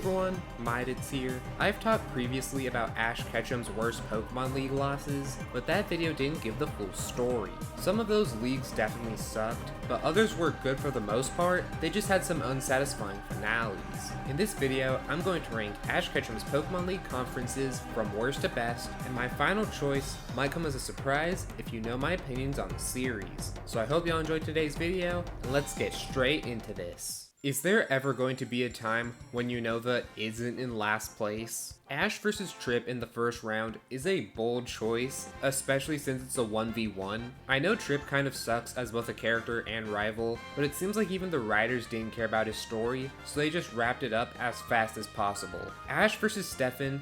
everyone, Midits here. I've talked previously about Ash Ketchum's worst Pokemon League losses, but that video didn't give the full story. Some of those leagues definitely sucked, but others were good for the most part, they just had some unsatisfying finales. In this video, I'm going to rank Ash Ketchum's Pokemon League conferences from worst to best, and my final choice might come as a surprise if you know my opinions on the series. So I hope y'all enjoyed today's video, and let's get straight into this. Is there ever going to be a time when Unova isn't in last place? Ash vs Trip in the first round is a bold choice, especially since it's a 1v1. I know Trip kind of sucks as both a character and rival, but it seems like even the writers didn't care about his story, so they just wrapped it up as fast as possible. Ash vs Stefan.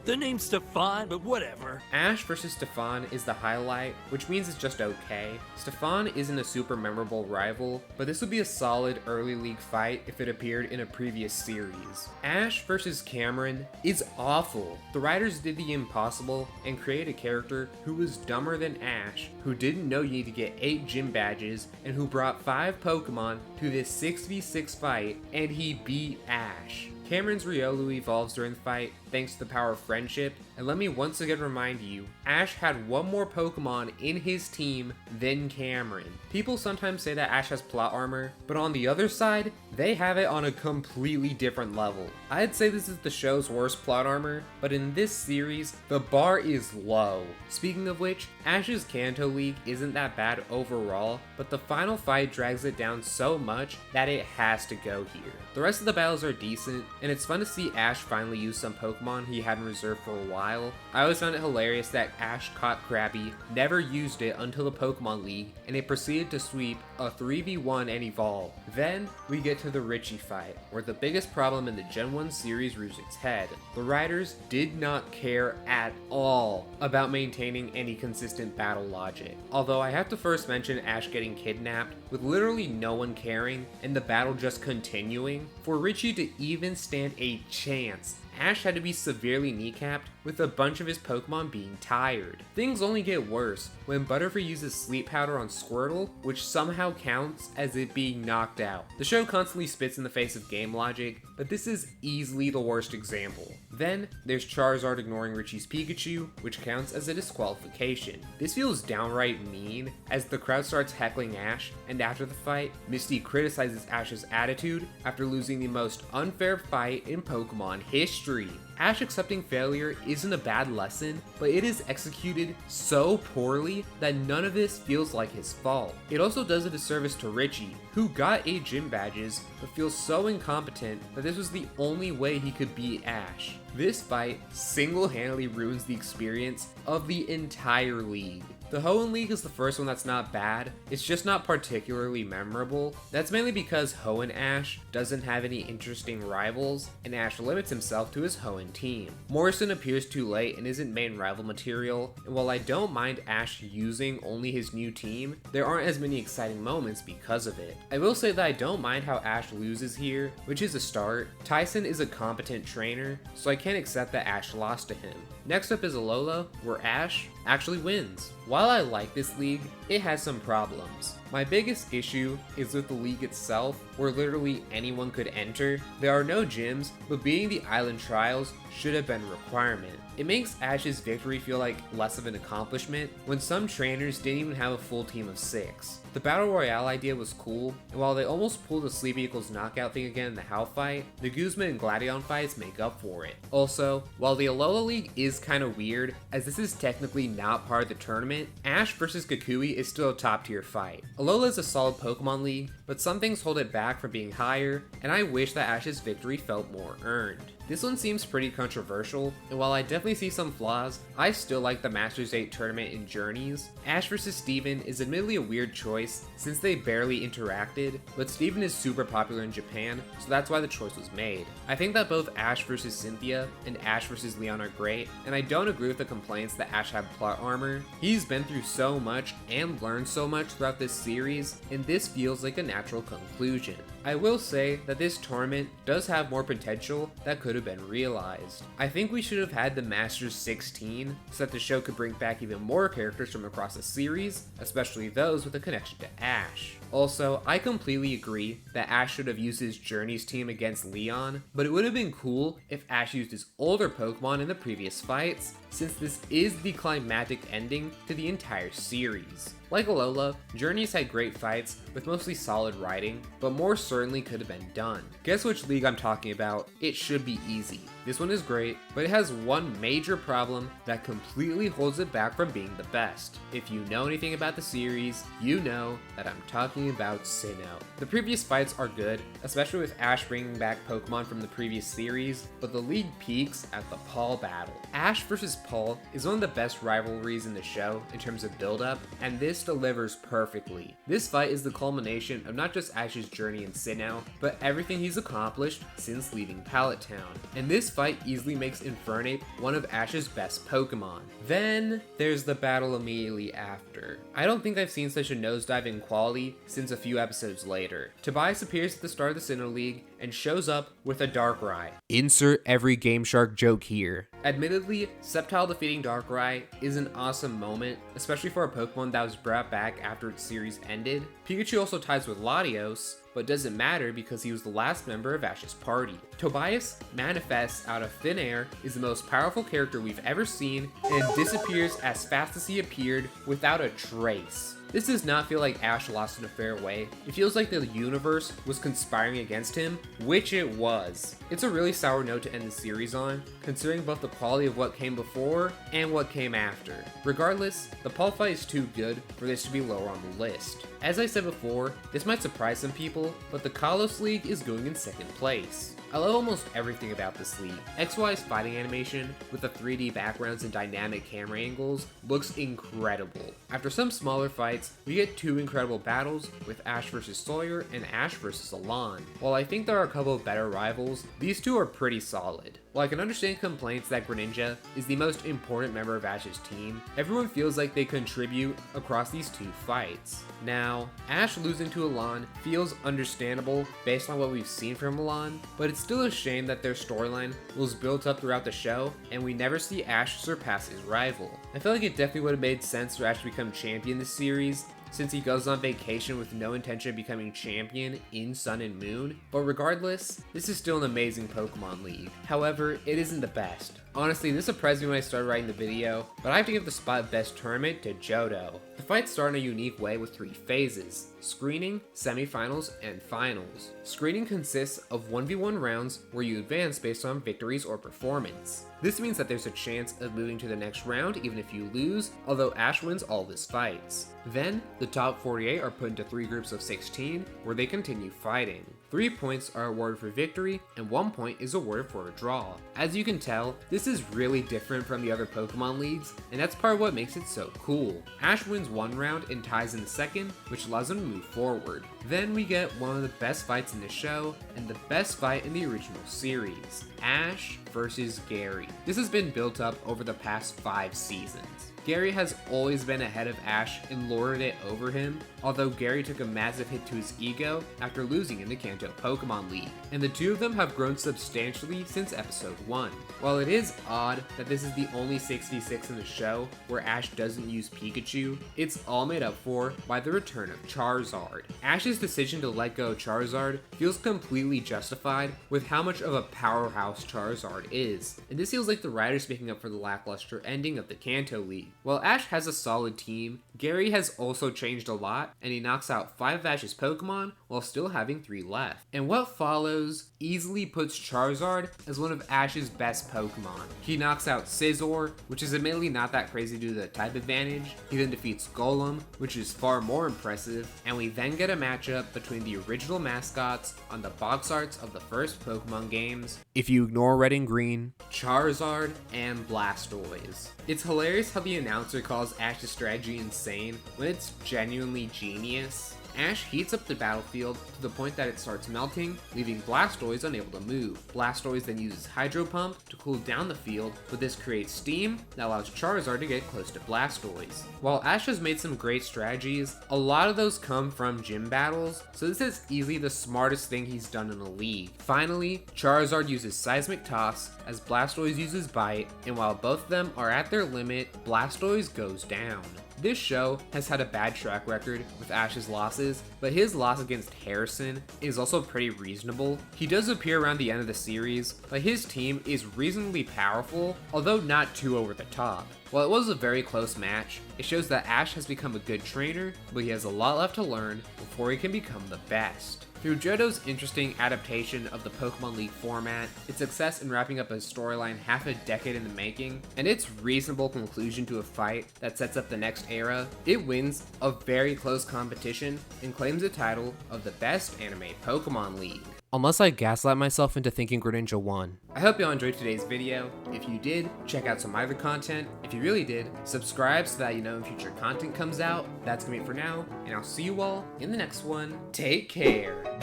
The name's Stefan, but whatever. Ash vs Stefan is the highlight, which means it's just okay. Stefan isn't a super memorable rival, but this would be a solid early league fight if it appeared in a previous series. Ash vs Cameron is awful. The writers did the impossible and created a character who was dumber than Ash, who didn't know you need to get 8 gym badges, and who brought 5 Pokemon to this 6v6 fight, and he beat Ash. Cameron's Riolu evolves during the fight thanks to the power of friendship, and let me once again remind you, Ash had one more Pokemon in his team than Cameron. People sometimes say that Ash has plot armor, but on the other side, they have it on a completely different level. I'd say this is the show's worst plot armor, but in this series, the bar is low. Speaking of which, Ash's Kanto League isn't that bad overall, but the final fight drags it down so much that it has to go here. The rest of the battles are decent, and it's fun to see Ash finally use some Pokemon he had in reserve for a while. I always found it hilarious that Ash caught Krabby, never used it until the Pokemon League, and it proceeded to sweep a 3v1 and evolve. Then, we get to the Richie fight, where the biggest problem in the Gen 1 series rears its head. The writers did not care at all about maintaining any consistent battle logic. Although I have to first mention Ash getting kidnapped, with literally no one caring, and the battle just continuing. For Richie to even stand a chance, Ash had to be severely kneecapped, with a bunch of his Pokemon being tired. Things only get worse when Butterfree uses Sleep Powder on Squirtle, which somehow counts as it being knocked out. The show constantly spits in the face of game logic, but this is easily the worst example. Then, there's Charizard ignoring Richie's Pikachu, which counts as a disqualification. This feels downright mean, as the crowd starts heckling Ash, and after the fight, Misty criticizes Ash's attitude after losing the most unfair fight in Pokemon history. Ash accepting failure isn't a bad lesson, but it is executed so poorly that none of this feels like his fault. It also does a disservice to Richie, who got 8 gym badges, but feels so incompetent that this was the only way he could beat Ash. This fight single-handedly ruins the experience of the entire league. The Hoenn League is the first one that's not bad, it's just not particularly memorable. That's mainly because Hoenn Ash doesn't have any interesting rivals, and Ash limits himself to his Hoenn team. Morrison appears too late and isn't main rival material, and while I don't mind Ash using only his new team, there aren't as many exciting moments because of it. I will say that I don't mind how Ash loses here, which is a start. Tyson is a competent trainer, so I can't accept that Ash lost to him. Next up is Alola, where Ash actually wins. While I like this league, it has some problems. My biggest issue is with the league itself, where literally anyone could enter. There are no gyms, but beating the island trials should have been a requirement. It makes Ash's victory feel like less of an accomplishment when some trainers didn't even have a full team of 6. The Battle Royale idea was cool, and while they almost pulled the Sleep Equals knockout thing again in the Hal fight, the Guzman and Gladion fights make up for it. Also, while the Alola League is kinda weird, as this is technically not part of the tournament, Ash vs Kukui is still a top tier fight. Alola is a solid Pokemon League, but some things hold it back from being higher, and I wish that Ash's victory felt more earned. This one seems pretty controversial, and while I definitely see some flaws, I still like the Masters 8 tournament in Journeys. Ash vs Steven is admittedly a weird choice since they barely interacted, but Steven is super popular in Japan, so that's why the choice was made. I think that both Ash vs Cynthia and Ash vs Leon are great, and I don't agree with the complaints that Ash had plot armor. He's been through so much and learned so much throughout this series, and this feels like a natural conclusion. I will say that this tournament does have more potential that could have been realized. I think we should have had the Masters 16 so that the show could bring back even more characters from across the series, especially those with a connection to Ash. Also, I completely agree that Ash should have used his Journeys team against Leon, but it would have been cool if Ash used his older Pokemon in the previous fights, since this is the climactic ending to the entire series. Like Alola, Journeys had great fights with mostly solid writing, but more certainly could have been done. Guess which league I'm talking about? It should be easy. This one is great, but it has one major problem that completely holds it back from being the best. If you know anything about the series, you know that I'm talking about Sinnoh. The previous fights are good, especially with Ash bringing back Pokemon from the previous series, but the league peaks at the Paul battle. Ash vs Paul is one of the best rivalries in the show in terms of build-up, and this delivers perfectly. This fight is the culmination of not just Ash's journey in Sinnoh, but everything he's accomplished since leaving Pallet Town, and this fight easily makes Infernape one of Ash's best Pokemon. Then there's the battle immediately after. I don't think I've seen such a nosedive in quality since a few episodes later. Tobias appears at the start of the Sinnoh League and shows up with a Darkrai. Insert every Game Shark joke here. Admittedly, Sceptile defeating Darkrai is an awesome moment, especially for a Pokemon that was brought back after its series ended. Pikachu also ties with Latios, but doesn't matter because he was the last member of Ash's party. Tobias manifests out of thin air, is the most powerful character we've ever seen, and disappears as fast as he appeared without a trace. This does not feel like Ash lost in a fair way. It feels like the universe was conspiring against him, which it was. It's a really sour note to end the series on, considering both the quality of what came before and what came after. Regardless, the Paul fight is too good for this to be lower on the list. As I said before, this might surprise some people, but the Kalos League is going in second place. I love almost everything about this league. XY's fighting animation, with the 3D backgrounds and dynamic camera angles, looks incredible. After some smaller fights, we get two incredible battles with Ash vs Sawyer and Ash vs Alon. While I think there are a couple of better rivals, these two are pretty solid. While I can understand complaints that Greninja is the most important member of Ash's team, everyone feels like they contribute across these two fights. Now, Ash losing to Alon feels understandable based on what we've seen from Alon, but it's still a shame that their storyline was built up throughout the show and we never see Ash surpass his rival. I feel like it definitely would have made sense for Ash to become champion this series, since he goes on vacation with no intention of becoming champion in Sun and Moon, but regardless, this is still an amazing Pokemon League. However, it isn't the best. Honestly, this surprised me when I started writing the video, but I have to give the spot of best tournament to Johto. The fights start in a unique way with 3 phases: screening, semifinals, and finals. Screening consists of 1v1 rounds where you advance based on victories or performance. This means that there's a chance of moving to the next round even if you lose, although Ash wins all of his fights. Then, the top 48 are put into 3 groups of 16 where they continue fighting. 3 points are awarded for victory, and 1 point is awarded for a draw. As you can tell, this is really different from the other Pokemon leagues, and that's part of what makes it so cool. Ash wins 1 round and ties in the second, which allows him to move forward. Then we get one of the best fights in the show, and the best fight in the original series: Ash versus Gary. This has been built up over the past 5 seasons. Gary has always been ahead of Ash and lorded it over him, although Gary took a massive hit to his ego after losing in the Kanto Pokemon League, and the two of them have grown substantially since episode 1. While it is odd that this is the only 6v6 in the show where Ash doesn't use Pikachu, it's all made up for by the return of Charizard. Ash's decision to let go of Charizard feels completely justified with how much of a powerhouse Charizard is, and this feels like the writers making up for the lackluster ending of the Kanto League. While Ash has a solid team, Gary has also changed a lot, and he knocks out 5 of Ash's Pokemon while still having 3 left. And what follows easily puts Charizard as one of Ash's best Pokemon. He knocks out Scizor, which is admittedly not that crazy due to the type advantage. He then defeats Golem, which is far more impressive, and we then get a matchup between the original mascots on the box arts of the first Pokemon games, if you ignore Red and Green, Charizard and Blastoise. It's hilarious how the announcer calls Ash's strategy insane when it's genuinely genius. Ash heats up the battlefield to the point that it starts melting, leaving Blastoise unable to move. Blastoise then uses Hydro Pump to cool down the field, but this creates steam that allows Charizard to get close to Blastoise. While Ash has made some great strategies, a lot of those come from gym battles, so this is easily the smartest thing he's done in the league. Finally, Charizard uses Seismic Toss as Blastoise uses Bite, and while both of them are at their limit, Blastoise goes down. This show has had a bad track record with Ash's losses, but his loss against Harrison is also pretty reasonable. He does appear around the end of the series, but his team is reasonably powerful, although not too over the top. While it was a very close match, it shows that Ash has become a good trainer, but he has a lot left to learn before he can become the best. Through Johto's interesting adaptation of the Pokemon League format, its success in wrapping up a storyline half a decade in the making, and its reasonable conclusion to a fight that sets up the next era, it wins a very close competition and claims the title of the best anime Pokemon League. Unless I gaslight myself into thinking Greninja won. I hope y'all enjoyed today's video. If you did, check out some other content. If you really did, subscribe so that you know when future content comes out. That's gonna be it for now, and I'll see you all in the next one. Take care.